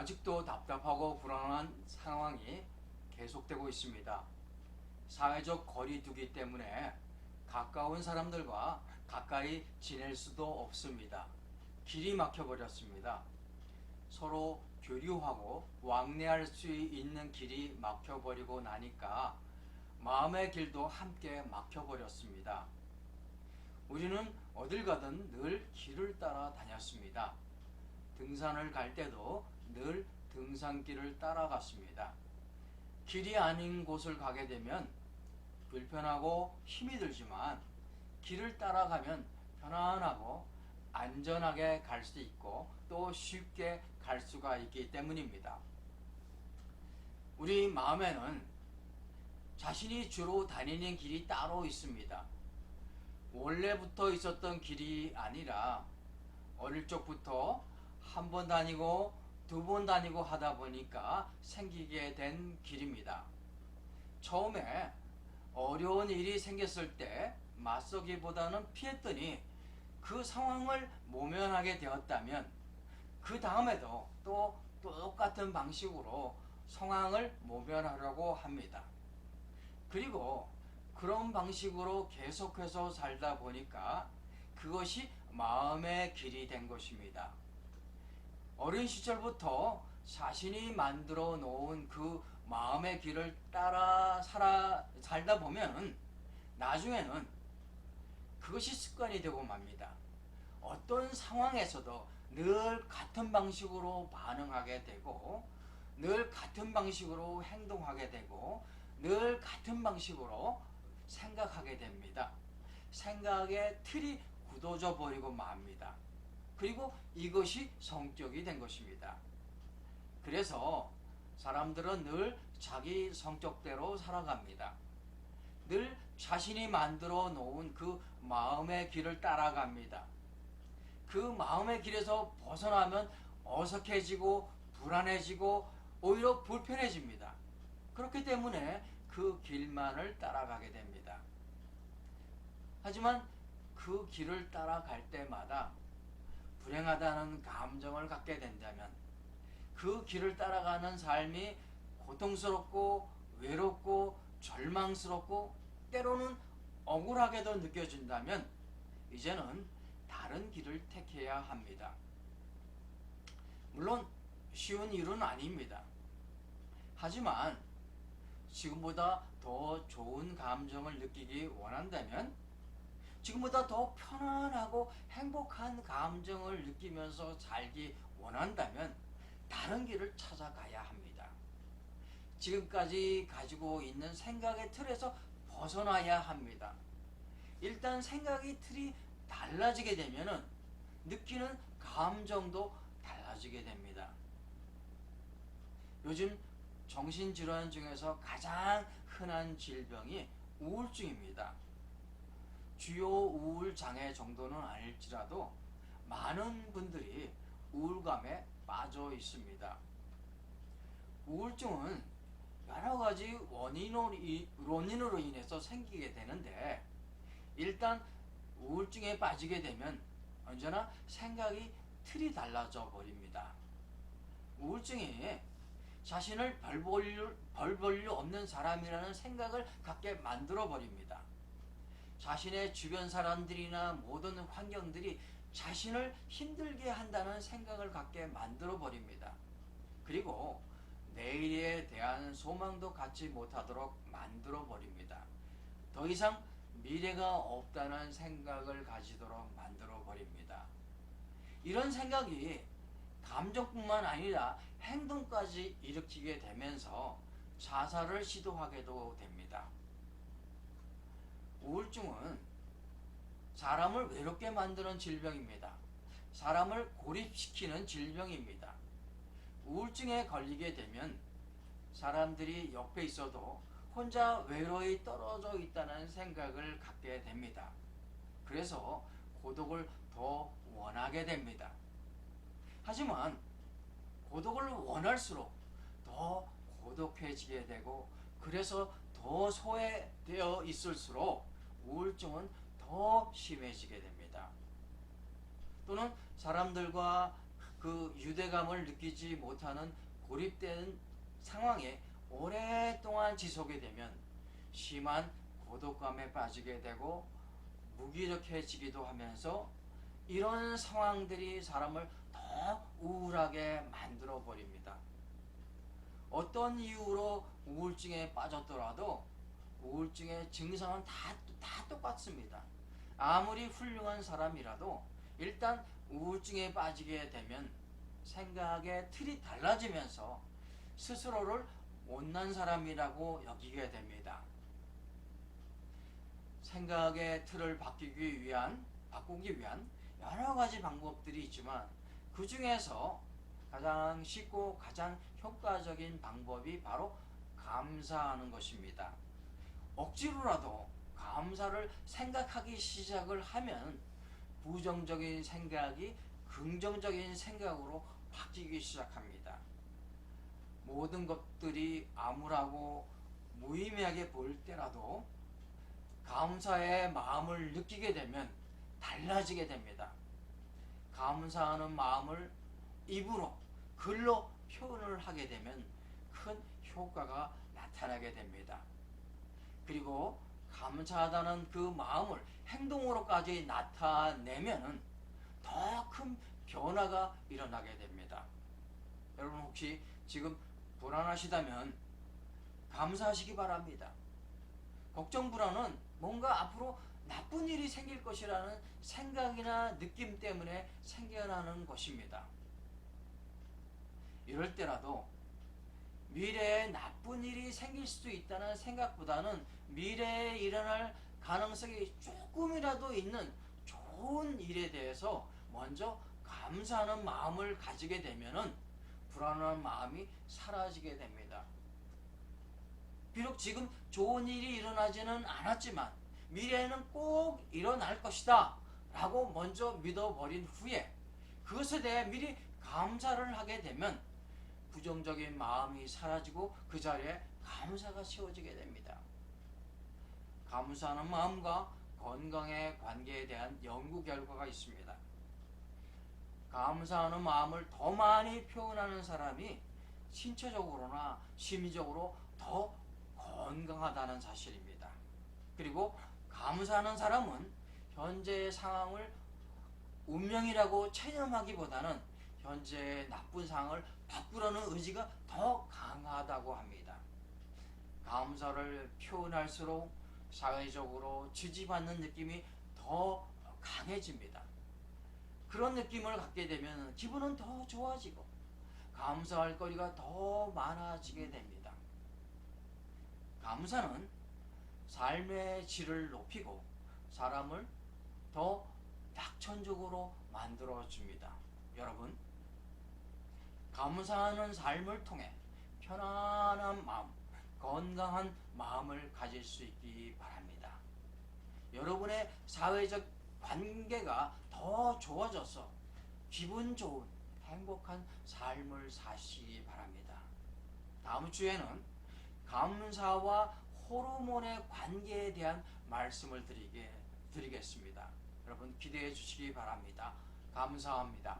아직도 답답하고 불안한 상황이 계속되고 있습니다. 사회적 거리두기 때문에 가까운 사람들과 가까이 지낼 수도 없습니다. 길이 막혀버렸습니다. 서로 교류하고 왕래할 수 있는 길이 막혀버리고 나니까 마음의 길도 함께 막혀버렸습니다. 우리는 어딜 가든 늘 길을 따라 다녔습니다. 등산을 갈 때도 늘 등산길을 따라갔습니다. 길이 아닌 곳을 가게 되면 불편하고 힘이 들지만 길을 따라가면 편안하고 안전하게 갈 수 있고 또 쉽게 갈 수가 있기 때문입니다. 우리 마음에는 자신이 주로 다니는 길이 따로 있습니다. 원래부터 있었던 길이 아니라 어릴 적부터 한 번 다니고 두 번 다니고 하다 보니까 생기게 된 길입니다. 처음에 어려운 일이 생겼을 때 맞서기보다는 피했더니 그 상황을 모면하게 되었다면 그 다음에도 또 똑같은 방식으로 상황을 모면하려고 합니다. 그리고 그런 방식으로 계속해서 살다 보니까 그것이 마음의 길이 된 것입니다. 어린 시절부터 자신이 만들어 놓은 그 마음의 길을 따라 살다 보면 나중에는 그것이 습관이 되고 맙니다. 어떤 상황에서도 늘 같은 방식으로 반응하게 되고 늘 같은 방식으로 행동하게 되고 늘 같은 방식으로 생각하게 됩니다. 생각의 틀이 굳어져 버리고 맙니다. 그리고 이것이 성격이 된 것입니다. 그래서 사람들은 늘 자기 성격대로 살아갑니다. 늘 자신이 만들어 놓은 그 마음의 길을 따라갑니다. 그 마음의 길에서 벗어나면 어색해지고 불안해지고 오히려 불편해집니다. 그렇기 때문에 그 길만을 따라가게 됩니다. 하지만 그 길을 따라갈 때마다 불행하다는 감정을 갖게 된다면 그 길을 따라가는 삶이 고통스럽고 외롭고 절망스럽고 때로는 억울하게도 느껴진다면 이제는 다른 길을 택해야 합니다. 물론 쉬운 일은 아닙니다. 하지만 지금보다 더 좋은 감정을 느끼기 원한다면 지금보다 더 편안하고 행복한 감정을 느끼면서 살기 원한다면 다른 길을 찾아가야 합니다. 지금까지 가지고 있는 생각의 틀에서 벗어나야 합니다. 일단 생각의 틀이 달라지게 되면 느끼는 감정도 달라지게 됩니다. 요즘 정신질환 중에서 가장 흔한 질병이 우울증입니다. 주요 우울 장애 정도는 아닐지라도 많은 분들이 우울감에 빠져 있습니다. 우울증은 여러 가지 원인으로 인해서 생기게 되는데 일단 우울증에 빠지게 되면 언제나 생각이 틀이 달라져 버립니다. 우울증이 자신을 별 볼 일 없는 사람이라는 생각을 갖게 만들어 버립니다. 자신의 주변 사람들이나 모든 환경들이 자신을 힘들게 한다는 생각을 갖게 만들어 버립니다. 그리고 내일에 대한 소망도 갖지 못하도록 만들어 버립니다. 더 이상 미래가 없다는 생각을 가지도록 만들어 버립니다. 이런 생각이 감정뿐만 아니라 행동까지 일으키게 되면서 자살을 시도하게도 됩니다. 우울증은 사람을 외롭게 만드는 질병입니다. 사람을 고립시키는 질병입니다. 우울증에 걸리게 되면 사람들이 옆에 있어도 혼자 외로이 떨어져 있다는 생각을 갖게 됩니다. 그래서 고독을 더 원하게 됩니다. 하지만 고독을 원할수록 더 고독해지게 되고 그래서 더 소외되어 있을수록 우울증은 더 심해지게 됩니다. 또는 사람들과 그 유대감을 느끼지 못하는 고립된 상황에 오랫동안 지속이 되면 심한 고독감에 빠지게 되고 무기력해지기도 하면서 이런 상황들이 사람을 더 우울하게 만들어 버립니다. 어떤 이유로 우울증에 빠졌더라도 우울증의 증상은 다 똑같습니다. 아무리 훌륭한 사람이라도 일단 우울증에 빠지게 되면 생각의 틀이 달라지면서 스스로를 못난 사람이라고 여기게 됩니다. 생각의 틀을 바꾸기 위한 여러 가지 방법들이 있지만 그 중에서 가장 쉽고 가장 효과적인 방법이 바로 감사하는 것입니다. 억지로라도 감사를 생각하기 시작을 하면 부정적인 생각이 긍정적인 생각으로 바뀌기 시작합니다. 모든 것들이 암울하고 무의미하게 보일 때라도 감사의 마음을 느끼게 되면 달라지게 됩니다. 감사하는 마음을 입으로, 글로 표현을 하게 되면 큰 효과가 나타나게 됩니다. 그리고 감사하다는 그 마음을 행동으로까지 나타내면 더 큰 변화가 일어나게 됩니다. 여러분 혹시 지금 불안하시다면 감사하시기 바랍니다. 걱정 불안은 뭔가 앞으로 나쁜 일이 생길 것이라는 생각이나 느낌 때문에 생겨나는 것입니다. 이럴 때라도 미래에 나쁜 일이 생길 수도 있다는 생각보다는 미래에 일어날 가능성이 조금이라도 있는 좋은 일에 대해서 먼저 감사하는 마음을 가지게 되면은 불안한 마음이 사라지게 됩니다. 비록 지금 좋은 일이 일어나지는 않았지만 미래에는 꼭 일어날 것이다 라고 먼저 믿어버린 후에 그것에 대해 미리 감사를 하게 되면 부정적인 마음이 사라지고 그 자리에 감사가 세워지게 됩니다. 감사하는 마음과 건강의 관계에 대한 연구 결과가 있습니다. 감사하는 마음을 더 많이 표현하는 사람이 신체적으로나 심리적으로 더 건강하다는 사실입니다. 그리고 감사하는 사람은 현재의 상황을 운명이라고 체념하기보다는 현재의 나쁜 상황을 바꾸려는 의지가 더 강하다고 합니다. 감사를 표현할수록 사회적으로 지지받는 느낌이 더 강해집니다. 그런 느낌을 갖게 되면 기분은 더 좋아지고 감사할 거리가 더 많아지게 됩니다. 감사는 삶의 질을 높이고 사람을 더 낙천적으로 만들어줍니다. 여러분, 감사하는 삶을 통해 편안한 마음, 건강한 마음을 가질 수 있기 바랍니다. 여러분의 사회적 관계가 더 좋아져서 기분 좋은 행복한 삶을 사시기 바랍니다. 다음 주에는 감사와 호르몬의 관계에 대한 말씀을 드리겠습니다. 여러분 기대해 주시기 바랍니다. 감사합니다.